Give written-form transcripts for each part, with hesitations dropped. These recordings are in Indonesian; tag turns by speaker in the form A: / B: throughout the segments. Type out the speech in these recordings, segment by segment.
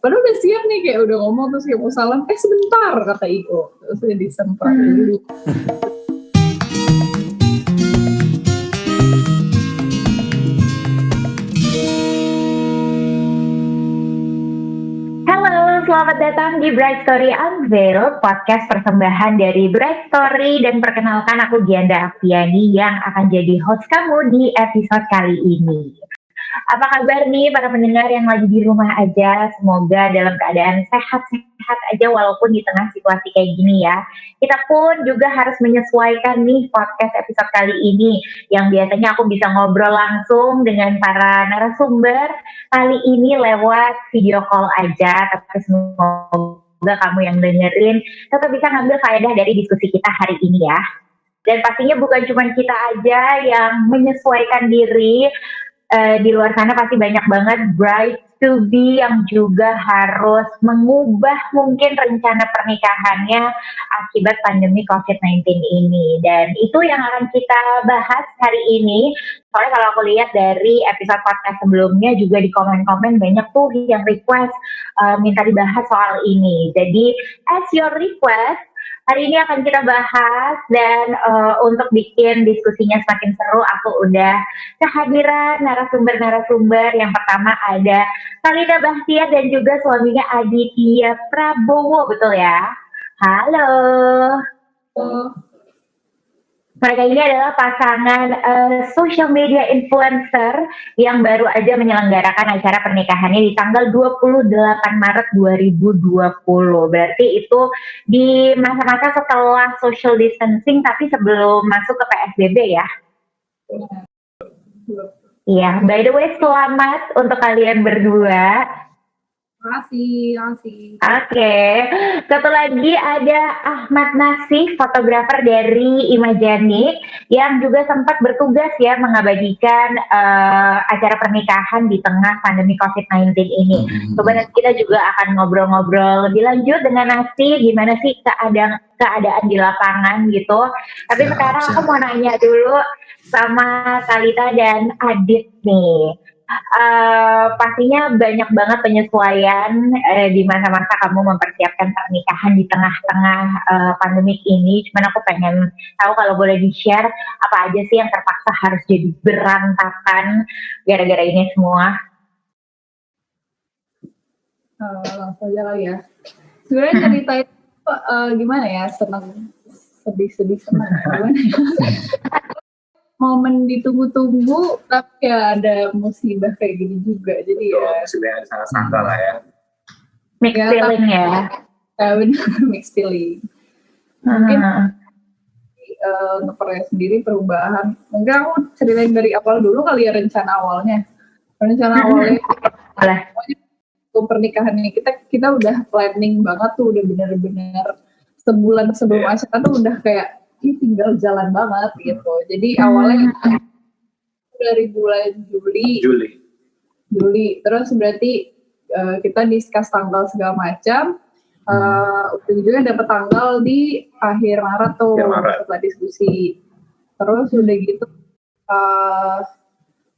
A: Padahal udah siap nih, kayak udah ngomong terus kayak mau salam, sebentar kata Iko, terus dia disemprot dulu.
B: Halo, selamat datang di Bright Story Unveiled, podcast persembahan dari Bright Story, dan perkenalkan aku Gianda Afiani yang akan jadi host kamu di episode kali ini. Apa kabar nih para pendengar yang lagi di rumah aja? Semoga dalam keadaan sehat-sehat aja walaupun di tengah situasi kayak gini ya. Kita pun juga harus menyesuaikan nih podcast episode kali ini yang biasanya aku bisa ngobrol langsung dengan para narasumber. Kali ini lewat video call aja, tapi semoga kamu yang dengerin tetap bisa ngambil faedah dari diskusi kita hari ini ya. Dan pastinya bukan cuma kita aja yang menyesuaikan diri. Di luar sana pasti banyak banget bride to be yang juga harus mengubah mungkin rencana pernikahannya akibat pandemi COVID-19 ini. Dan itu yang akan kita bahas hari ini. Soalnya kalau aku lihat dari episode podcast sebelumnya juga di komen-komen banyak tuh yang request minta dibahas soal ini. Jadi as your request, hari ini akan kita bahas dan untuk bikin diskusinya semakin seru, aku udah kehadiran narasumber-narasumber. Yang pertama ada Salida Bahtiar dan juga suaminya Aditya Prabowo, betul ya? Halo. Mereka ini adalah pasangan social media influencer yang baru aja menyelenggarakan acara pernikahannya di tanggal 28 Maret 2020. Berarti itu di masa-masa setelah social distancing tapi sebelum masuk ke PSBB ya. Iya, by the way selamat untuk kalian berdua.
A: Terima kasih.
B: Oke, satu lagi ada Ahmad Nasih, fotografer dari Imagenik yang juga sempat bertugas ya mengabadikan acara pernikahan di tengah pandemi COVID-19 ini. Coba nanti kita juga akan ngobrol-ngobrol lebih lanjut dengan Nasih, gimana sih keadaan di lapangan gitu. Tapi sekarang aku mau nanya dulu sama Salita dan Adit nih. Pastinya banyak banget penyesuaian di masa-masa kamu mempersiapkan pernikahan di tengah-tengah pandemik ini. Cuman aku pengen tahu kalau boleh di-share apa aja sih yang terpaksa harus jadi berantakan gara-gara ini semua.
A: Langsung aja kali ya. Sebenarnya cerita itu gimana ya, senang, sedih-sedih, senang. Gimana ya? Momen ditunggu-tunggu, tapi ya ada musibah kayak gini juga. Jadi ya
C: musibah yang sangat sangka lah ya.
B: Mixed feeling ya.
A: Ya benar, mixed feeling. Mungkin ngepernya sendiri perubahan. Mungkin aku ceritain dari awal dulu kali ya rencana awalnya. Rencana awalnya pernikahannya kita udah planning banget tuh, udah benar-benar sebulan sebelum acara tuh udah kayak tinggal jalan banget gitu. Jadi awalnya dari bulan Juli. Terus berarti kita discuss tanggal segala macam. Ujung-ujungnya dapat tanggal di akhir Maret tuh setelah diskusi. Terus udah gitu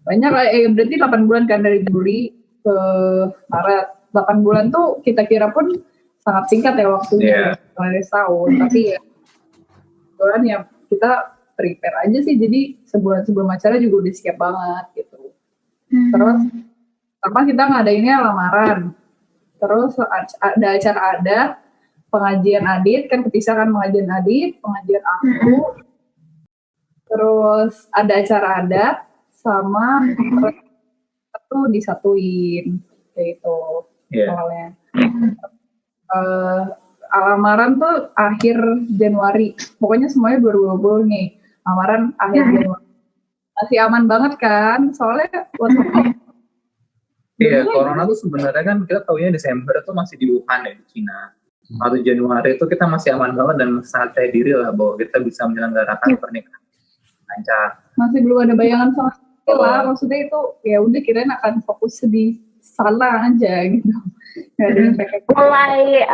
A: banyak berarti 8 bulan kan dari Juli ke Maret. 8 bulan tuh kita kira pun sangat singkat ya waktunya, setahun. Tapi ya ya kita prepare aja sih, jadi sebulan sebelum acara juga udah siap banget gitu. Terus pertama kita ngadainnya lamaran, terus ada acara adat, pengajian Adit, kan kepisah kan pengajian Adit, pengajian aku, terus ada acara adat sama itu disatuin kayak itu soalnya. Lamaran tuh akhir Januari. Pokoknya semuanya 2020 nih. Lamaran akhir Januari. Masih aman banget kan? Soalnya
C: corona tuh sebenarnya kan kita taunya Desember tuh masih di Wuhan ya, di Cina. Lalu Januari itu kita masih aman banget dan sangat percaya diri lah bahwa kita bisa menyelenggarakan pernikahan lancar.
A: Masih belum ada bayangan sama sekali lah. Maksudnya itu ya udah kirain akan fokus di sana aja gitu.
B: Mulai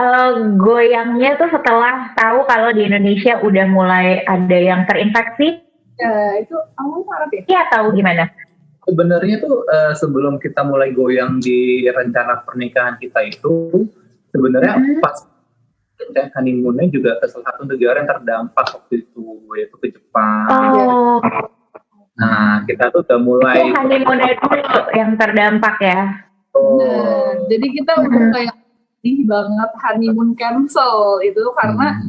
B: goyangnya tuh setelah tahu kalau di Indonesia udah mulai ada yang terinfeksi.
A: Ya itu awal Maret ya?
B: Iya, tahu gimana?
C: Sebenarnya tuh sebelum kita mulai goyang di rencana pernikahan kita itu, sebenarnya pas honeymoonnya juga ke salah satu negara yang terdampak waktu itu, yaitu ke Jepang.
B: Oh,
C: Nah, kita tuh udah mulai.
B: itu honeymoonnya dulu yang terdampak ya.
A: Nah, jadi kita udah kayak sedih banget honeymoon cancel itu karena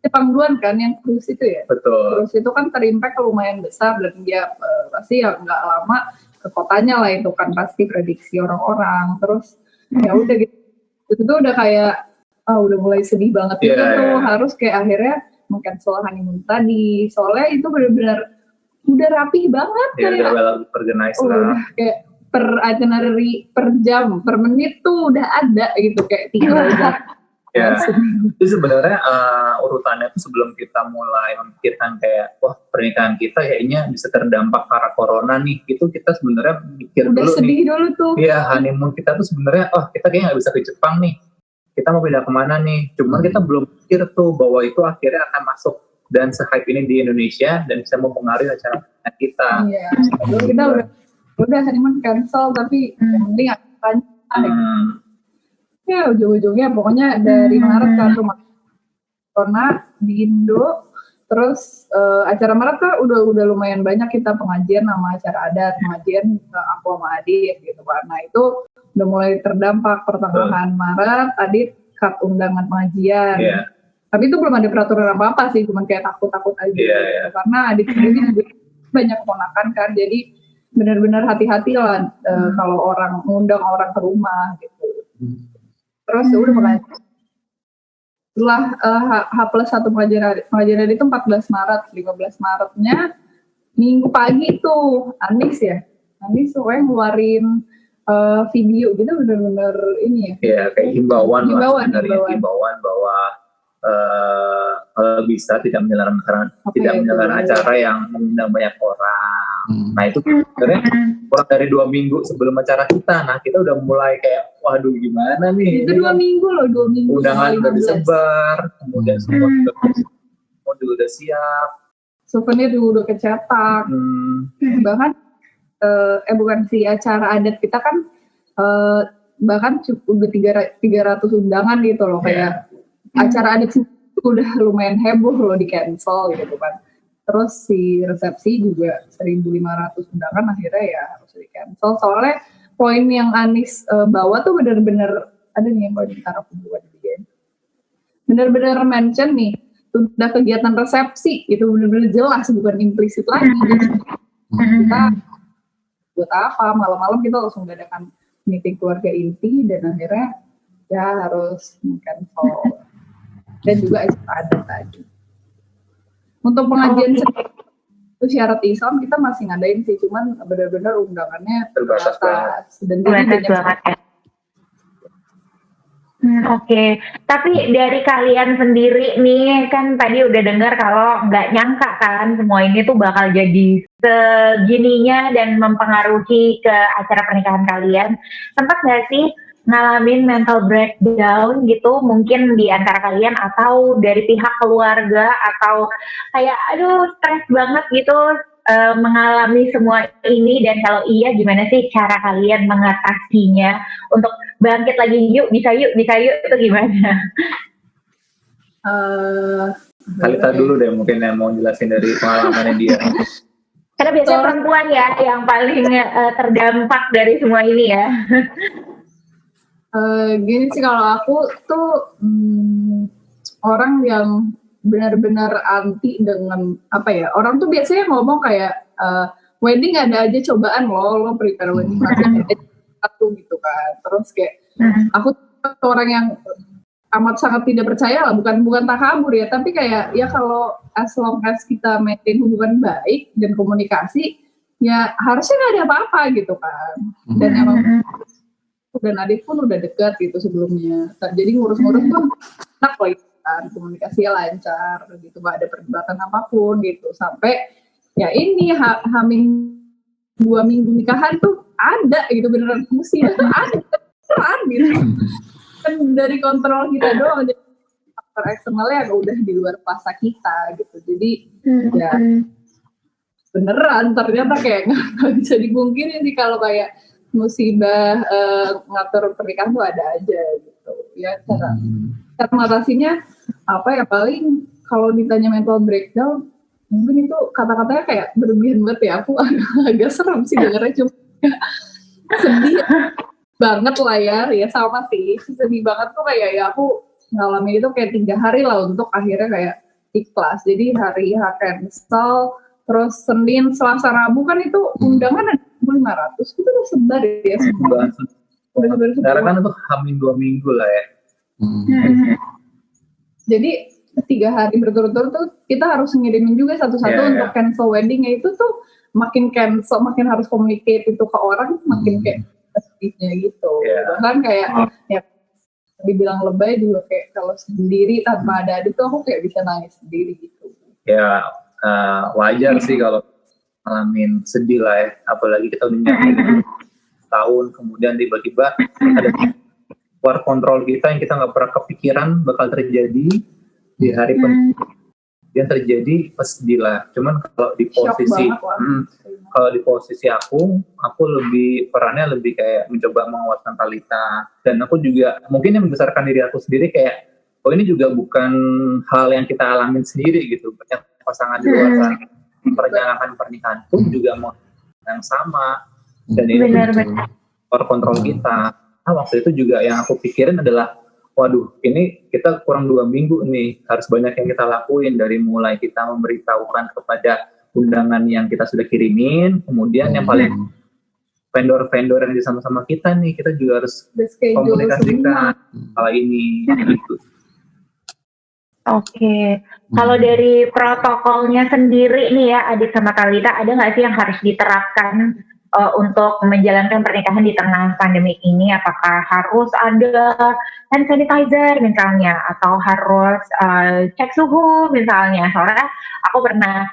A: Jepang duluan kan yang cruise itu ya.
C: Betul.
A: Cruise itu kan terimpact lumayan besar dan dia pasti ya nggak lama ke kotanya lah itu kan pasti prediksi orang-orang. Terus ya udah gitu. Itu tuh udah kayak udah mulai sedih banget gitu tuh harus kayak akhirnya meng-cancel honeymoon tadi. Soalnya itu benar-benar udah rapih banget
C: kayak udah well organized lah.
A: Udah kayak per itinerary per jam, per menit tuh udah ada gitu kayak tinggal
C: ya, itu sebenarnya urutannya tuh sebelum kita mulai memikirkan kayak wah pernikahan kita kayaknya bisa terdampak karena corona nih, itu kita sebenarnya mikir
A: udah
C: dulu
A: sedih
C: nih.
A: Dulu tuh.
C: Iya, honeymoon kita tuh sebenarnya kita kayaknya nggak bisa ke Jepang nih, kita mau pindah kemana nih, cuman kita belum pikir tuh bahwa itu akhirnya akan masuk dan se-hype ini di Indonesia dan bisa mempengaruhi acara kita.
A: Iya, kita udah honeymoon cancel tapi yang penting akan ya ujung-ujungnya pokoknya dari Maret kan rumah corona di Indo, terus acara Maret kan udah lumayan banyak kita pengajian sama acara adat, pengajian aku sama Adit gitu kan. Nah itu udah mulai terdampak pertengahan Maret, Adit cut undangan pengajian. Tapi itu belum ada peraturan apa-apa sih, cuma kayak takut-takut aja gitu. Karena Adit sendiri juga banyak keponakan kan, jadi benar-benar hati-hati lah kalau orang ngundang orang ke rumah gitu. Terus udah makanya setelah H+1 pengajian itu 14 Maret, 15 Maretnya Minggu pagi tuh Anis pokoknya ngeluarin video gitu bener-bener ini ya.
C: Iya kayak himbauan
A: Himbauan
C: bahwa kalau bisa tidak menyelenggarakan acara yang mengundang banyak orang. Nah itu sebenarnya kurang dari 2 minggu sebelum acara kita. Nah kita udah mulai kayak waduh gimana nih.
A: Itu 2 minggu loh, 2 minggu.
C: Undangan udah disebar, kemudian semua juga udah siap.
A: Souvenir juga udah kecetak. Bahkan bukan si acara adat kita kan bahkan udah 300 undangan gitu loh kayak acara adat itu udah lumayan heboh loh di cancel gitu kan. Terus si resepsi juga 1.500 undangan akhirnya ya harus di cancel. Soalnya poin yang Anis bawa tuh benar-benar ada nih yang mau ditaruh buat dia. Benar-benar mention nih tunda kegiatan resepsi itu benar-benar jelas bukan implisit lagi. Kita buat apa malam-malam kita langsung mengadakan meeting keluarga inti dan akhirnya ya harus cancel. Dan juga ada tadi. Untuk pengajian itu syarat Islam kita masih ngadain sih, cuman benar-benar undangannya
C: terbatas
A: dan jadi banyak.
B: Oke. Tapi dari kalian sendiri nih kan tadi udah dengar kalau nggak nyangka kan semua ini tuh bakal jadi segininya dan mempengaruhi ke acara pernikahan kalian. Sempat nggak sih ngalamin mental breakdown gitu mungkin di antara kalian atau dari pihak keluarga atau kayak aduh stres banget gitu mengalami semua ini, dan kalau iya gimana sih cara kalian mengatasinya untuk bangkit lagi yuk bisa yuk itu gimana?
C: Kalita dulu deh mungkin yang mau jelasin dari pengalamannya dia.
B: Karena biasanya perempuan ya yang paling terdampak dari semua ini ya.
A: Gini sih kalau aku tuh orang yang benar-benar anti dengan apa ya, orang tuh biasanya ngomong kayak wedding ada aja cobaan lo prepare wedding pasti ada satu gitu kan. Terus kayak aku tuh orang yang amat sangat tidak percaya lah, bukan takabur ya, tapi kayak ya kalau as long as kita maintain hubungan baik dan komunikasi ya harusnya nggak ada apa-apa gitu kan. Dan emang dan Adit pun udah dekat gitu sebelumnya. Jadi ngurus-ngurus pun enak lah gitu kan, komunikasinya lancar gitu, gak ada perdebatan apapun gitu. Sampai ya ini hamil 2 minggu nikahan tuh ada gitu, beneran musim tuh ada gitu. Kan dari kontrol kita doang, jadi faktor eksternalnya udah di luar kuasa kita gitu. Jadi ya beneran ternyata kayak nggak bisa dipungkiri sih kalau kayak musibah ngatur pernikahan tuh ada aja gitu ya. Cara mengatasinya apa ya, paling kalau ditanya mental breakdown mungkin itu kata-katanya kayak berlebihan banget ya, aku agak serem sih dengarnya, cuma sedih banget lah ya sama sih, sedih banget tuh kayak ya aku ngalamin itu kayak 3 hari lah untuk akhirnya kayak ikhlas. Jadi hari cancel, terus Senin, Selasa, Rabu kan itu undangan ada 500, itu udah sebar ya semua.
C: Sekarang kan itu hamin 2 minggu lah ya.
A: Jadi 3 hari berturut-turut tuh kita harus ngirimin juga satu-satu untuk cancel weddingnya. Itu tuh makin cancel, makin harus communicate itu ke orang, makin kayak sedihnya gitu. Bahkan kayak ya dibilang lebay juga, kayak kalau sendiri tanpa ada adik tuh aku kayak bisa nangis sendiri gitu.
C: Ya wajar sih kalau ngalamin sedih lah ya, apalagi kita udah nyanyi tahun kemudian tiba-tiba ada luar kontrol kita yang kita nggak pernah kepikiran bakal terjadi di hari yang terjadi, pas sedih lah. Cuman kalau di posisi aku lebih perannya lebih kayak mencoba menguatkan Talita, dan aku juga mungkin yang membesarkan diri aku sendiri kayak ini juga bukan hal yang kita alamin sendiri gitu. Banyak pasangan di luar sana perjalanan pernikahan pun juga mau yang sama, dan ini luar kontrol kita. Nah, waktu itu juga yang aku pikirin adalah waduh, ini kita kurang 2 minggu nih, harus banyak yang kita lakuin, dari mulai kita memberitahukan kepada undangan yang kita sudah kirimin, kemudian yang paling vendor-vendor yang sama-sama kita nih, kita juga harus komunikasikan hal ini gitu.
B: Oke. Kalau dari protokolnya sendiri nih ya, Adit sama Talita, ada nggak sih yang harus diterapkan untuk menjalankan pernikahan di tengah pandemi ini? Apakah harus ada hand sanitizer misalnya, atau harus cek suhu misalnya? Soalnya aku pernah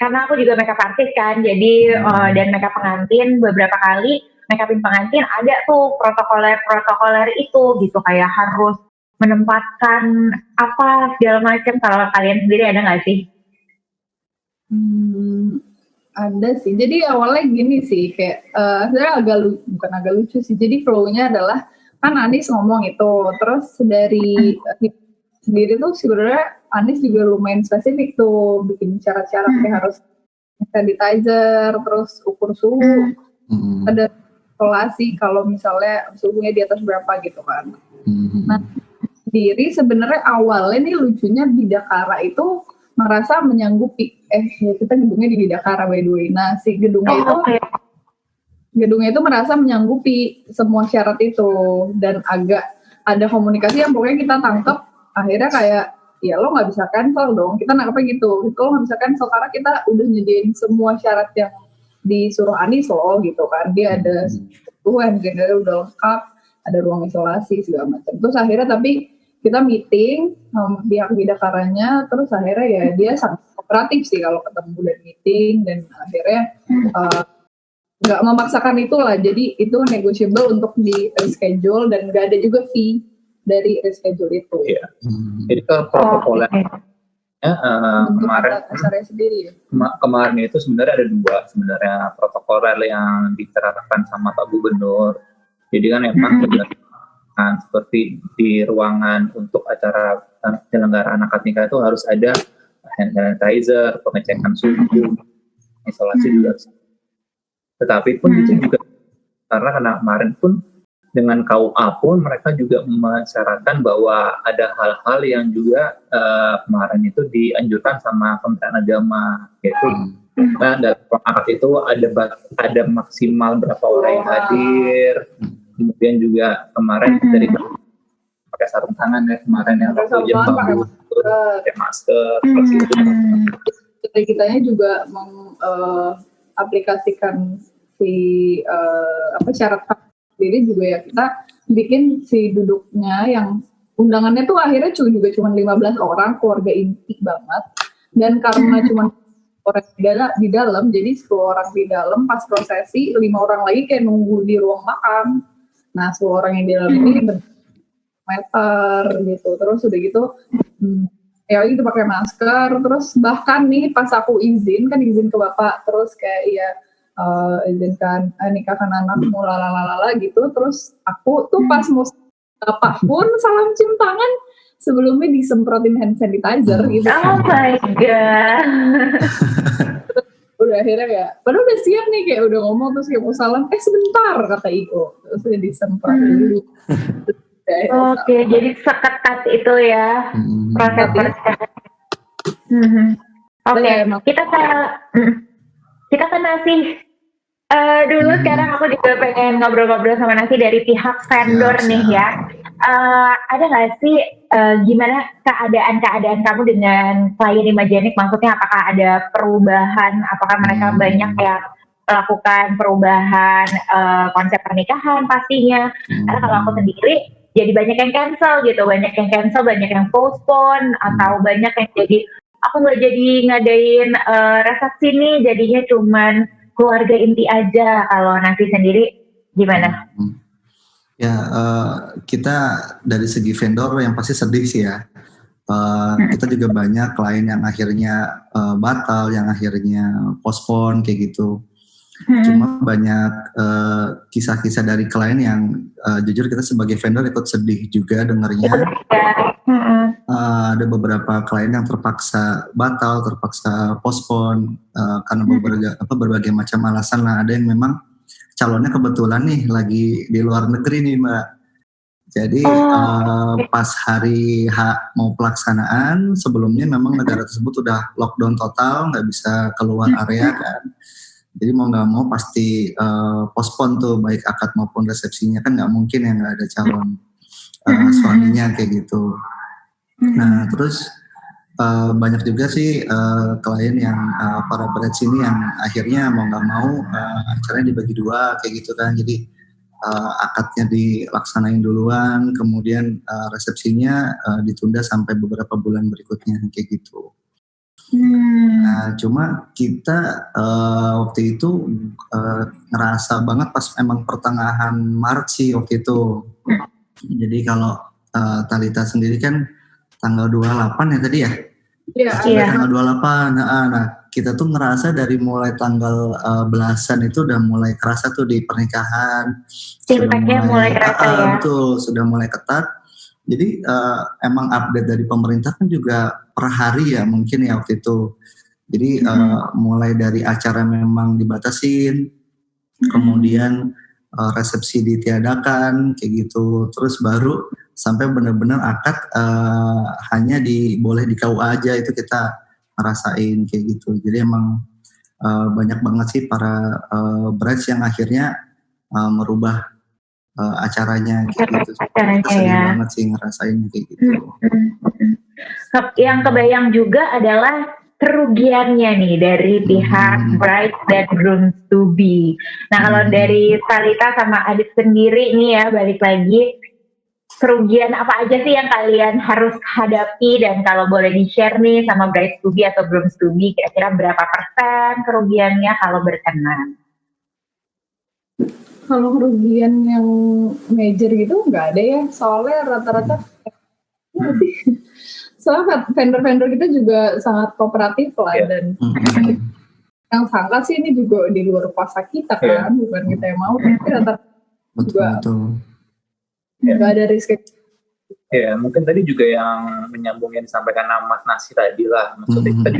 B: karena aku juga makeup artist kan, jadi dan makeup pengantin beberapa kali makeupin pengantin ada tuh protokoler itu gitu, kayak harus menempatkan apa segala macam. Kalau kalian sendiri ada nggak sih?
A: Ada sih. Jadi awalnya gini sih, kayak sebenarnya bukan agak lucu sih. Jadi flow-nya adalah kan Anis ngomong itu, terus dari sendiri tuh sebenarnya Anis juga lumayan spesifik tuh bikin cara-cara kayak harus sanitizer, terus ukur suhu, ada isolasi kalau misalnya suhunya di atas berapa gitu kan. Nah, sendiri sebenarnya awalnya nih lucunya Bidakara itu merasa menyanggupi, kita gedungnya di Bidakara by the way. Nah, si gedungnya itu merasa menyanggupi semua syarat itu, dan agak ada komunikasi yang pokoknya kita tangkap akhirnya kayak ya lo nggak bisa cancel dong, kita nangkepnya gitu, lo nggak bisa cancel karena kita udah nyediain semua syarat yang disuruh Anis lo gitu kan. Dia ada suhuan, udah lengkap, ada ruang isolasi segala macam. Terus akhirnya tapi kita meeting pihak Bidakaranya, terus akhirnya ya dia sangat kooperatif sih kalau ketemu dan meeting, dan akhirnya nggak memaksakan itulah. Jadi itu negotiable untuk di reschedule, dan nggak ada juga fee dari reschedule itu.
C: Iya. Jadi kalau protokolnya kemarin itu sebenarnya ada 2 sebenarnya protokoler yang diterapkan sama Pak Gubernur. Jadi kan memang seperti di ruangan untuk acara penyelenggaraan akad nikah itu harus ada hand sanitizer, pengecekan suhu, isolasi juga. Tetapi pun itu juga karena kemarin pun dengan KUA pun mereka juga mensyaratkan bahwa ada hal-hal yang juga kemarin itu dianjurkan sama Kementerian Agama, yaitu dalam akad itu ada maksimal berapa orang yang hadir. Kemudian juga kemarin dari pakai sarung tangan ya kemarin yang waktu jam pakai masker.
A: Dari kitanya juga mengaplikasikan si syarat sendiri juga ya, kita bikin si duduknya yang undangannya tuh akhirnya juga cuma 15 orang, keluarga inti banget, dan karena cuma orang di dalam, jadi 10 orang di dalam, pas prosesi 5 orang lagi kayak nunggu di ruang makan. Nah, 10 orang yang di dalam ini meter gitu. Terus udah gitu ya itu pakai masker. Terus bahkan nih pas aku izin ke bapak, terus kayak ya izinkan nikahkan anakmu lalalala gitu. Terus aku tuh pas mau bapak pun salam cium tangan sebelumnya disemprotin hand sanitizer gitu.
B: Oh my god.
A: Udah akhirnya ya, padahal udah siap nih kayak udah ngomong terus kayak mau salam, sebentar kata Iko, terus udah disemprot dulu.
B: Oke, jadi seketat itu ya proses persiapan. Oke, kita kan Nasi dulu. Sekarang aku juga pengen ngobrol-ngobrol sama Nasi dari pihak vendor nih ya. Ada nggak sih gimana keadaan kamu dengan klien Imagenik? Maksudnya apakah ada perubahan? Apakah mereka banyak yang melakukan perubahan konsep pernikahan pastinya? Karena kalau aku sendiri jadi banyak yang cancel gitu, banyak yang postpone, atau banyak yang jadi aku nggak jadi ngadain resepsi nih, jadinya cuman keluarga inti aja. Kalau Nasi sendiri gimana?
D: Ya, kita dari segi vendor yang pasti sedih sih ya. Kita juga banyak klien yang akhirnya batal, yang akhirnya postpone kayak gitu. Cuma banyak kisah-kisah dari klien yang jujur kita sebagai vendor ikut sedih juga dengarnya. Ada beberapa klien yang terpaksa batal, terpaksa postpone karena berbagai macam alasan lah. Ada yang memang calonnya kebetulan nih lagi di luar negeri nih Mbak. Jadi pas hari mau pelaksanaan sebelumnya memang negara tersebut udah lockdown total, nggak bisa keluar area kan. Jadi mau nggak mau pasti postpone tuh baik akad maupun resepsinya, kan nggak mungkin ya nggak ada calon suaminya kayak gitu. Nah terus banyak juga sih klien yang para brides ini yang akhirnya mau nggak mau acaranya dibagi dua kayak gitu kan. Jadi akadnya dilaksanain duluan, kemudian resepsinya ditunda sampai beberapa bulan berikutnya kayak gitu. Nah cuma kita waktu itu ngerasa banget pas emang pertengahan Maret sih waktu itu. Jadi kalau Thalita sendiri kan tanggal 28 ya tadi ya? Iya. Tanggal 28. Nah, kita tuh ngerasa dari mulai tanggal belasan itu udah mulai kerasa tuh di pernikahan.
B: Impactnya mulai kerasa ya?
D: Betul, sudah mulai ketat. Jadi emang update dari pemerintah kan juga per hari ya mungkin ya waktu itu. Jadi mulai dari acara memang dibatasin, kemudian resepsi ditiadakan kayak gitu, terus baru sampai benar-benar akad hanya boleh di KUA aja, itu kita ngerasain kayak gitu. Jadi emang banyak banget sih para brides yang akhirnya merubah acaranya kayak gitu. Kita sedih banget sih ngerasain kayak gitu.
B: Yang kebayang juga adalah kerugiannya nih dari pihak bride dan groom to be. Nah kalau dari Thalita sama Adit sendiri nih ya, balik lagi, kerugian apa aja sih yang kalian harus hadapi, dan kalau boleh di-share nih sama bride to be atau groom to be, kira-kira berapa persen kerugiannya kalau berkenan?
A: Kalau kerugian yang major gitu nggak ada ya, soalnya rata-rata soalnya vendor-vendor kita juga sangat kooperatif lah, dan yang sangka sih ini juga di luar kuasa kita kan, bukan kita yang mau, tapi rata-rata juga nggak ada risk.
C: Ya mungkin tadi juga yang menyambung yang disampaikan Mas Nasi tadi lah, maksudnya kita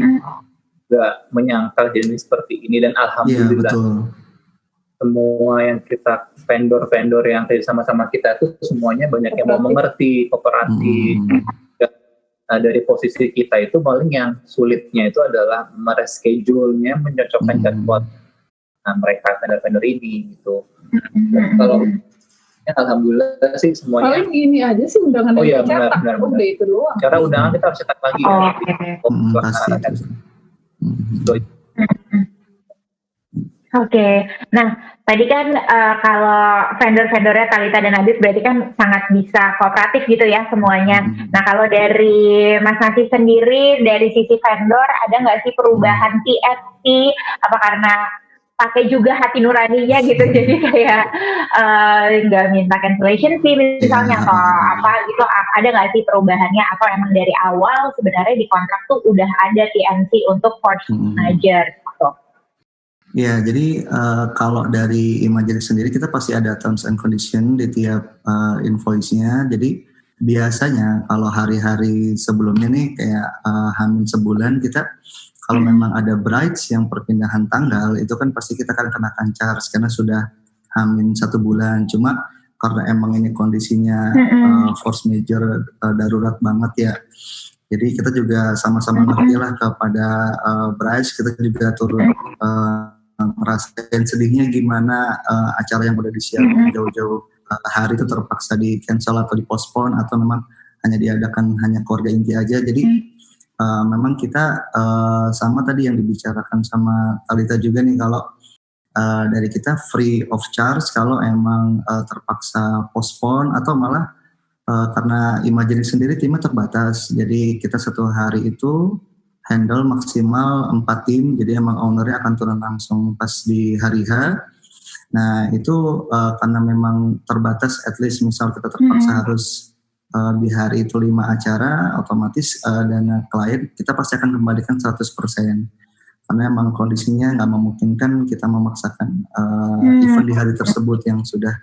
C: juga menyangkal jenis seperti ini, dan alhamdulillah semua yang kita vendor-vendor yang tadi sama-sama kita tuh semuanya banyak yang mau mengerti, kooperatif. Dari posisi kita itu paling yang sulitnya itu adalah mereschedule-nya, mencocokkan jadwal mereka vendor-vendor ini gitu. Kalau ya, alhamdulillah sih semuanya.
A: Paling ini aja sih undangan yang cetak, udah itu doang.
C: Cara undangan kita harus cetak lagi.
B: Oke, nah tadi kan kalau vendor-vendornya Thalita dan Adit berarti kan sangat bisa kooperatif gitu ya semuanya. Nah kalau dari Mas Nasi sendiri, dari sisi vendor ada nggak sih perubahan TSP? Apa karena pakai juga hati nuraninya gitu. Jadi kayak nggak minta cancellation fee misalnya atau apa gitu. Ada nggak sih perubahannya atau emang dari awal sebenarnya di kontrak tuh udah ada TNC untuk force manager gitu?
D: Ya, jadi kalau dari Imagery sendiri kita pasti ada terms and condition di tiap invoice-nya. Jadi biasanya kalau hari-hari sebelumnya nih kayak hamin sebulan kita kalau memang ada brides yang perpindahan tanggal itu kan pasti kita akan kenakan charge karena sudah hamin 1 bulan. Cuma karena emang ini kondisinya force major darurat banget ya. Jadi kita juga sama-sama ngerti lah kepada brides, kita juga turut ngerasain sedihnya gimana acara yang udah disiapkan jauh-jauh hari itu terpaksa di cancel atau dipospon atau memang hanya diadakan hanya keluarga inti aja. Jadi memang kita sama tadi yang dibicarakan sama Talita juga nih kalau dari kita free of charge kalau emang terpaksa postpone atau malah karena Imagery sendiri timnya terbatas. Jadi kita 1 hari itu handle maksimal 4 tim. Jadi emang ownernya akan turun langsung pas di hari H. Nah itu karena memang terbatas, at least misal kita terpaksa harus di hari itu 5 acara, otomatis dana klien kita pasti akan kembalikan 100%. Karena emang kondisinya nggak memungkinkan kita memaksakan event di hari tersebut yang sudah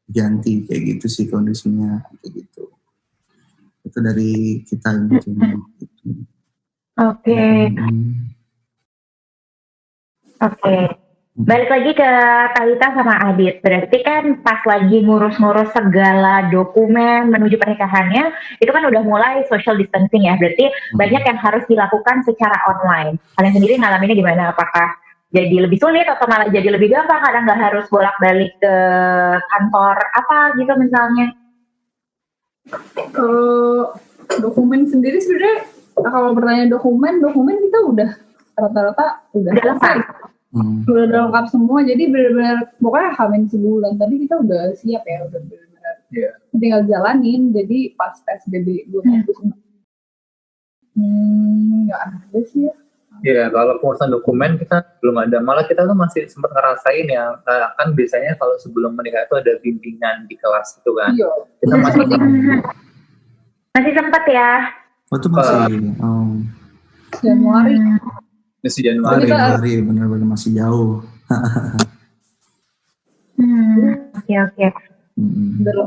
D: ganti, kayak gitu sih kondisinya, kayak gitu. Itu dari kita gitu.
B: Oke. Balik lagi ke Talita sama Adit. Berarti kan pas lagi ngurus-ngurus segala dokumen menuju pernikahannya, itu kan udah mulai social distancing ya. Berarti banyak yang harus dilakukan secara online. Kalian sendiri ngalaminnya gimana? Apakah jadi lebih sulit atau malah jadi lebih gampang? Kadang nggak harus bolak-balik ke kantor apa gitu misalnya?
A: Dokumen sendiri sebenarnya, kalau bertanya dokumen kita udah rata-rata udah selesai. Udah lengkap semua, jadi benar-benar pokoknya hamin sebulan tadi kita udah siap ya, udah benar-benar tinggal jalanin. Jadi pas PSBB gue nggak ada sih ya.
C: Iya, kalau pengurusan dokumen kita belum ada, malah kita tuh masih sempat ngerasain ya, kan biasanya kalau sebelum menikah itu ada bimbingan di kelas itu kan.
A: Iya.
C: Kita
B: masih sempat ya.
D: Oh itu masih
A: Januari.
C: Masih Januari.
D: Benar-benar masih jauh.
B: Oke.
A: Belum,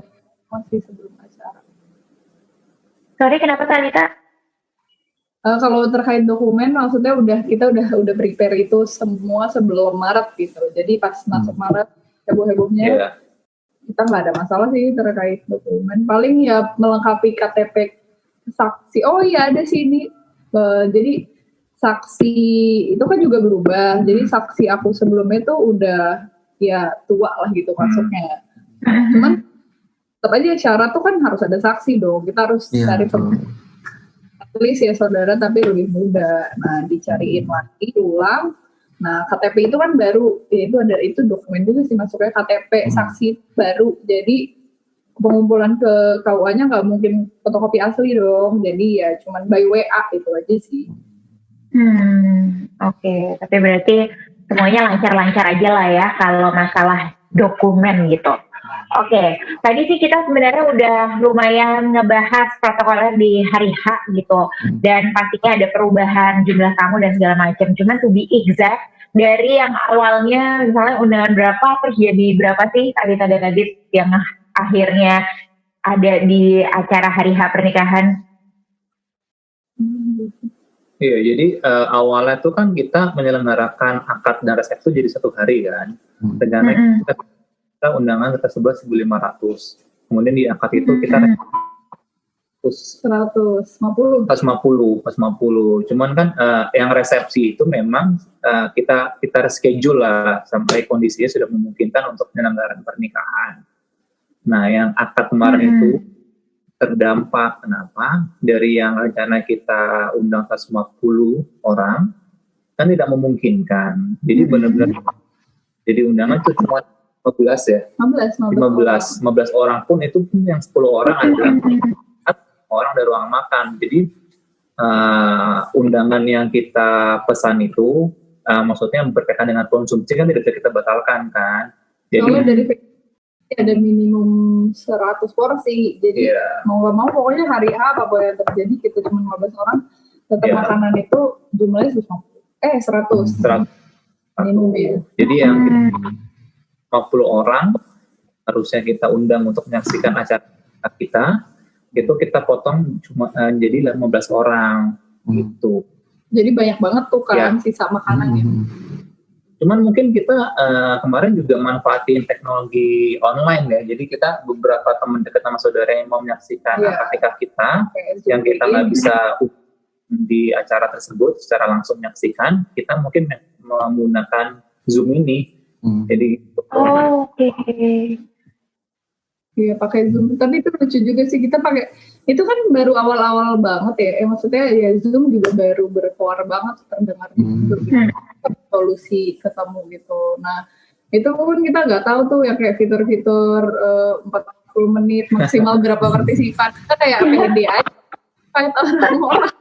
A: masih sebelum acara.
B: Sorry, kenapa Talita?
A: Kalau terkait dokumen, maksudnya kita udah prepare itu semua sebelum Maret gitu. Jadi pas masuk Maret heboh-hebohnya, kita nggak ada masalah sih terkait dokumen. Paling ya melengkapi KTP saksi. Oh iya ada sih ini. Jadi saksi itu kan juga berubah. Jadi saksi aku sebelumnya tuh udah ya tua lah gitu masuknya. Cuman tetap aja syarat tuh kan harus ada saksi dong. Kita harus cari tulis ya saudara tapi lebih muda. Nah dicariin lagi ulang. Nah KTP itu kan baru, ya itu dokumen juga sih masuknya KTP saksi baru. Jadi pengumpulan ke KUA-nya nggak mungkin fotokopi asli dong. Jadi ya cuman by WA itu aja sih.
B: Oke. Tapi berarti semuanya lancar-lancar aja lah ya kalau masalah dokumen gitu. Oke, tadi sih kita sebenarnya udah lumayan ngebahas protokolnya di hari H gitu, dan pastinya ada perubahan jumlah tamu dan segala macam. Cuman to be exact, dari yang awalnya misalnya undangan berapa terus jadi berapa sih Talita dan Adit yang akhirnya ada di acara hari H pernikahan?
C: Iya, jadi awalnya tuh kan kita menyelenggarakan akad dan resepsi jadi 1 hari kan. Dengan kita undangan tersebut 1.500. Kemudian di akad itu kita
A: 150.
C: Cuman kan yang resepsi itu memang kita reschedule lah sampai kondisinya sudah memungkinkan untuk penyelenggaraan pernikahan. Nah, yang akad kemarin itu terdampak kenapa? Dari yang rencana kita undang 150 orang kan tidak memungkinkan. Jadi benar-benar jadi undangan itu cuma 15 ya. 15 orang pun itu pun yang 10 orang adalah orang dari ruang makan. Jadi undangan yang kita pesan itu maksudnya berkaitan dengan konsumsi kan tidak bisa kita batalkan kan. Jadi
A: soalnya dari ada minimum 100 porsi, jadi mau nggak mau pokoknya hari apa yang terjadi kita cuma 15 orang tetap makanan itu jumlahnya 100 minimum ya.
C: Jadi yang 50 orang harusnya kita undang untuk menyaksikan acara kita, itu kita potong cuma jadi 15 orang gitu.
A: Jadi banyak banget tuh kan sisa makanannya.
C: Cuman mungkin kita kemarin juga manfaatin teknologi online ya. Jadi kita beberapa teman dekat sama saudara yang mau menyaksikan akad kita, yang kita nggak bisa di acara tersebut secara langsung menyaksikan, kita mungkin menggunakan Zoom ini. Jadi
A: Iya pakai Zoom, tapi itu lucu juga sih kita pakai. Itu kan baru awal-awal banget ya, maksudnya ya Zoom juga baru berkeluar banget terdengar gitu, solusi ketemu gitu. Nah itu pun kita nggak tahu tuh yang kayak fitur-fitur 40 menit maksimal berapa partisipan. Kita kayak pede aja, kayak orang-orang.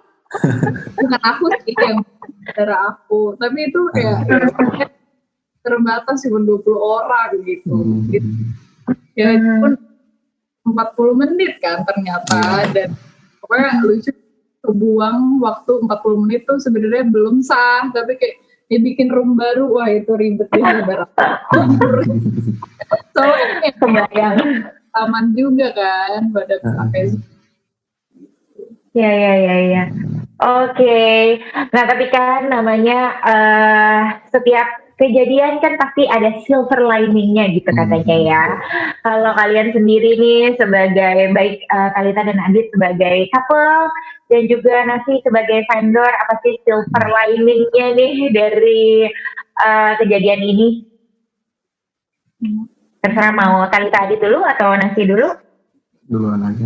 A: Bukan aku sih yang saudara aku, tapi itu kayak terbatas cuma 20 orang gitu. Ya itu pun 40 menit kan ternyata, dan pokoknya lucu, kebuang waktu 40 menit tuh sebenarnya belum sah, tapi kayak dibikin room baru, wah itu ribet ya ibarat. Soalnya kebayang taman juga kan pada pakai Zoom.
B: Ya. Oke. Nah tapi kan namanya setiap kejadian kan pasti ada silver liningnya gitu katanya ya. Kalau kalian sendiri nih sebagai baik Kalita dan Adit sebagai couple dan juga Nasi sebagai vendor, apa sih silver liningnya nih dari kejadian ini? Terserah mau Kalita Adit dulu atau Nasi dulu?
D: Duluan aja.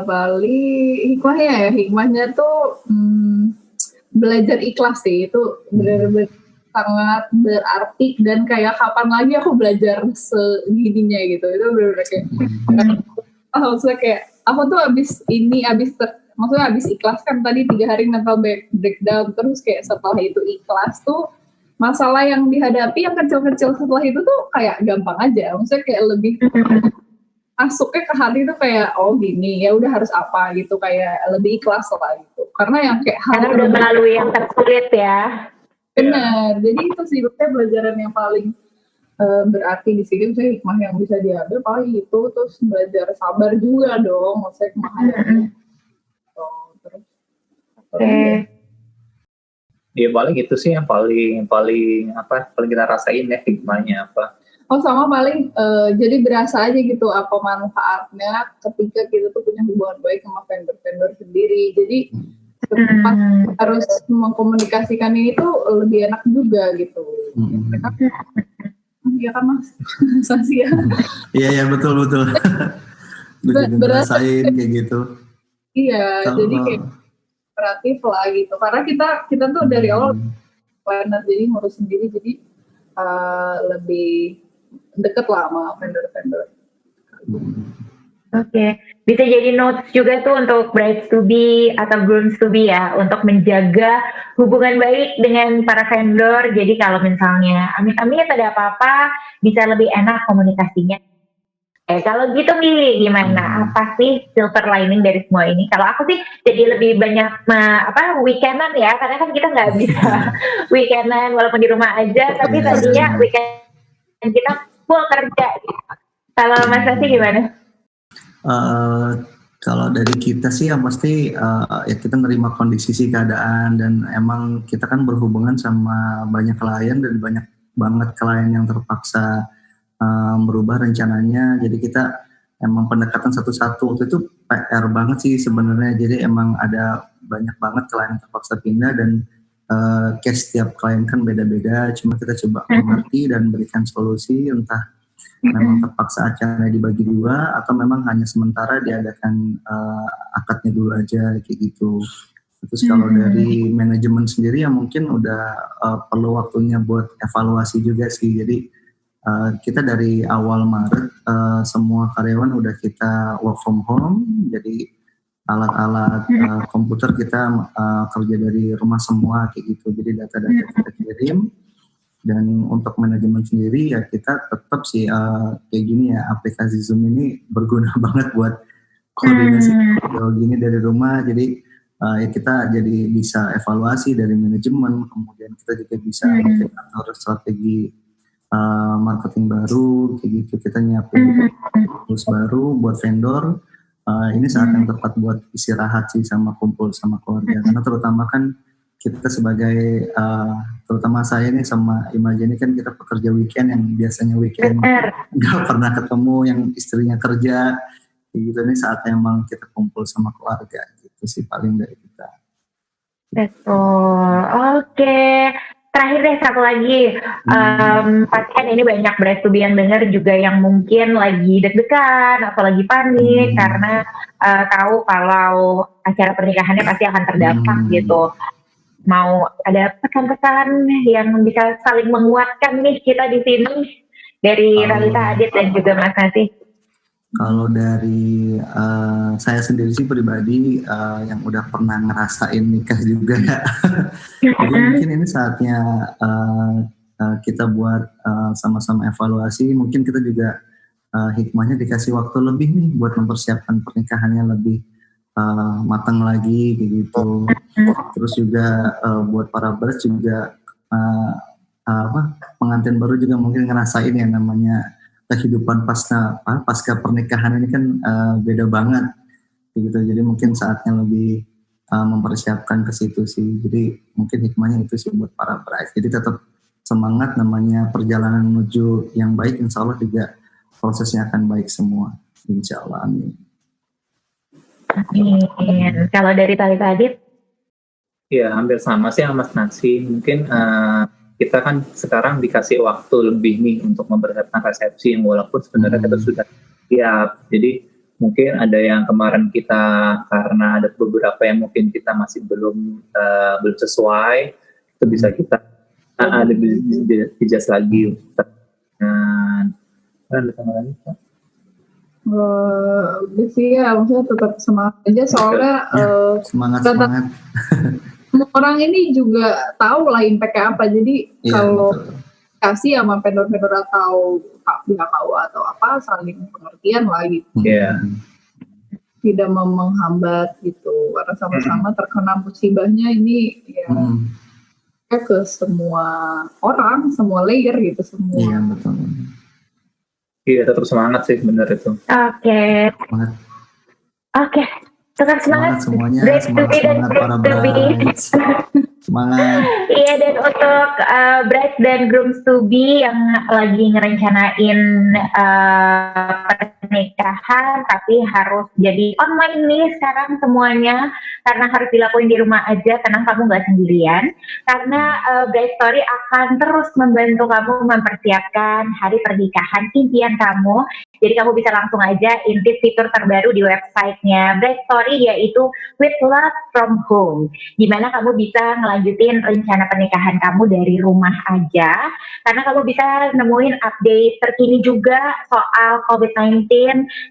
A: Paling hikmahnya tuh belajar ikhlas sih, itu benar-benar sangat berarti, dan kayak kapan lagi aku belajar segininya gitu. Itu benar-benar kayak maksudnya kayak aku tuh maksudnya abis ikhlas kan tadi 3 hari mental breakdown, terus kayak setelah itu ikhlas tuh masalah yang dihadapi yang kecil-kecil setelah itu tuh kayak gampang aja, maksudnya kayak lebih masuknya ke hati tuh kayak oh gini ya udah harus apa gitu, kayak lebih ikhlas lah gitu, karena yang kayak
B: karena udah melalui yang tersulit ya.
A: Benar, jadi itu sih pelajaran yang paling berarti di sini, saya hikmah yang bisa diambil paling itu, terus belajar sabar juga dong, maksudnya menghadapi terus
C: ya paling itu sih yang paling kita rasain ya hikmahnya apa.
A: Oh sama paling jadi berasa aja gitu apa manfaatnya ketika kita tuh punya hubungan baik sama vendor-vendor sendiri. Jadi harus mengkomunikasikan ini tuh lebih enak juga gitu. Iya kan Mas? Sasia.
D: Iya betul. Udah ngerasain kayak gitu.
A: Iya, jadi kayak kreatif lah gitu. Karena kita tuh dari awal planner, jadi ngurus sendiri, jadi lebih deket lah sama vendor-vendor.
B: Oke. Bisa jadi notes juga tuh untuk brides to be atau grooms to be ya, untuk menjaga hubungan baik dengan para vendor. Jadi kalau misalnya amit-amit ada apa-apa, bisa lebih enak komunikasinya. Kalau gitu nih gimana? Apa sih silver lining dari semua ini? Kalau aku sih jadi lebih banyak weekendan ya, karena kan kita nggak bisa weekendan walaupun di rumah aja, tapi tadinya weekend kita full kerja gitu. Kalau Mas Nasi gimana?
D: Kalau dari kita sih yang pasti ya kita nerima kondisi sih keadaan, dan emang kita kan berhubungan sama banyak klien dan banyak banget klien yang terpaksa merubah rencananya. Jadi kita emang pendekatan satu-satu waktu itu PR banget sih sebenarnya. Jadi emang ada banyak banget klien yang terpaksa pindah, dan case setiap klien kan beda-beda. Cuma kita coba mengerti dan berikan solusi, entah memang terpaksa acaranya dibagi 2 atau memang hanya sementara diadakan akadnya dulu aja kayak gitu. Terus kalau dari manajemen sendiri ya mungkin udah perlu waktunya buat evaluasi juga sih. Jadi kita dari awal Maret semua karyawan udah kita work from home. Jadi alat-alat komputer kita kerja dari rumah semua kayak gitu. Jadi data-data kita kirim. Dan untuk manajemen sendiri ya kita tetap sih kayak gini ya, aplikasi Zoom ini berguna banget buat koordinasi gini dari rumah. Jadi ya kita jadi bisa evaluasi dari manajemen, kemudian kita juga bisa atur strategi marketing baru kayak gitu. Kita nyiapin tools baru buat vendor. Ini saat yang tepat buat istirahat sih sama kumpul sama keluarga, karena terutama kan kita sebagai terutama saya nih sama Imaja ini kan kita pekerja weekend yang biasanya weekend nggak pernah ketemu, yang istrinya kerja kayak gitu. Ini saat emang kita kumpul sama keluarga gitu sih paling dari kita.
B: Betul. Oke. Terakhir deh satu lagi, pasti kan ini banyak Bright to Be yang dengar juga yang mungkin lagi deg-degan atau lagi panik karena tahu kalau acara pernikahannya pasti akan terdampak gitu. Mau ada pesan-pesan yang bisa saling menguatkan nih kita di sini dari Ralita, Adit dan juga Mas Nasi?
D: Kalau dari saya sendiri sih pribadi yang udah pernah ngerasain nikah juga ya. Jadi mungkin ini saatnya kita buat sama-sama evaluasi. Mungkin kita juga hikmahnya dikasih waktu lebih nih buat mempersiapkan pernikahannya lebih matang lagi kayak gitu. Terus juga buat para brides juga pengantin baru juga mungkin ngerasain yang namanya kehidupan pasca pernikahan ini kan beda banget gitu. Jadi mungkin saatnya lebih mempersiapkan ke situ sih. Jadi mungkin hikmahnya itu sih buat para bride. Jadi tetap semangat, namanya perjalanan menuju yang baik, insya Allah juga prosesnya akan baik semua, insya Allah. Amin.
B: Amin. Kalau dari Talitha, Adit?
C: Ya hampir sama sih sama Mas Nasi. Mungkin kita kan sekarang dikasih waktu lebih nih untuk mempersiapkan resepsi, yang walaupun sebenarnya kita sudah siap. Jadi mungkin ada yang kemarin kita karena ada beberapa yang mungkin kita masih belum sesuai, itu bisa kita lebih adjust lagi. Ada sama lagi Pak?
A: Sih ya, maksudnya tetap semangat aja soalnya
D: semangat.
A: Semua orang ini juga tahu lah impact-nya apa. Jadi kalau kasih sama vendor-vendor atau pihak KUA atau apa, saling pengertian lah gitu. Tidak menghambat gitu, karena sama-sama terkena musibahnya ini ya ke semua orang, semua layer gitu, semua.
D: Iya betul.
C: Iya tetap semangat sih benar itu.
B: Oke. Tetap semangat
D: semuanya, semangat para brides. Semangat.
B: Iya, dan untuk brides dan grooms to be yang lagi ngerencanain pernikahan tapi harus jadi online nih sekarang semuanya karena harus dilakuin di rumah aja, tenang, kamu nggak sendirian karena Bright Story akan terus membantu kamu mempersiapkan hari pernikahan impian kamu. Jadi kamu bisa langsung aja intip fitur terbaru di websitenya Bright Story, yaitu With Love From Home, di mana kamu bisa ngelanjutin rencana pernikahan kamu dari rumah aja, karena kamu bisa nemuin update terkini juga soal COVID-19,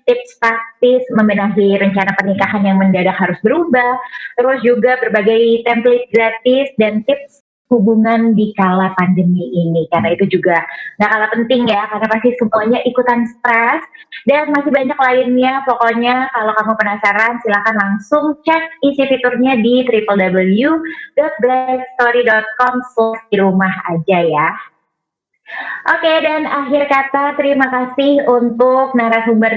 B: tips praktis membenahi rencana pernikahan yang mendadak harus berubah, terus juga berbagai template gratis dan tips hubungan di kala pandemi ini, karena itu juga gak kalah penting ya, karena pasti semuanya ikutan stres dan masih banyak lainnya. Pokoknya kalau kamu penasaran silahkan langsung cek isi fiturnya di www.brightstory.com/di rumah aja ya. Oke, dan akhir kata terima kasih untuk narasumber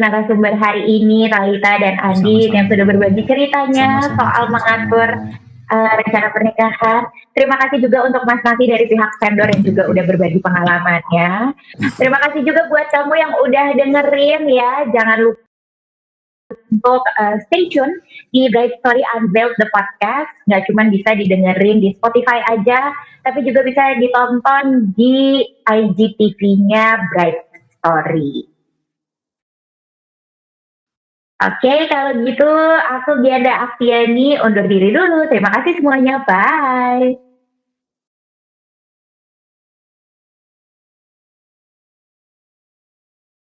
B: hari ini, Talitha dan Andi yang sudah berbagi ceritanya soal mengatur rencana pernikahan. Terima kasih juga untuk Mas Nasi dari pihak vendor yang juga udah berbagi pengalamannya. Terima kasih juga buat kamu yang udah dengerin ya. Jangan lupa untuk stay tune di Bright Story Unveiled the Podcast. Nggak cuma bisa didengerin di Spotify aja, tapi juga bisa ditonton di IGTV-nya Bright Story. Oke, kalau gitu aku Gianda Afiani undur diri dulu. Terima kasih semuanya. Bye.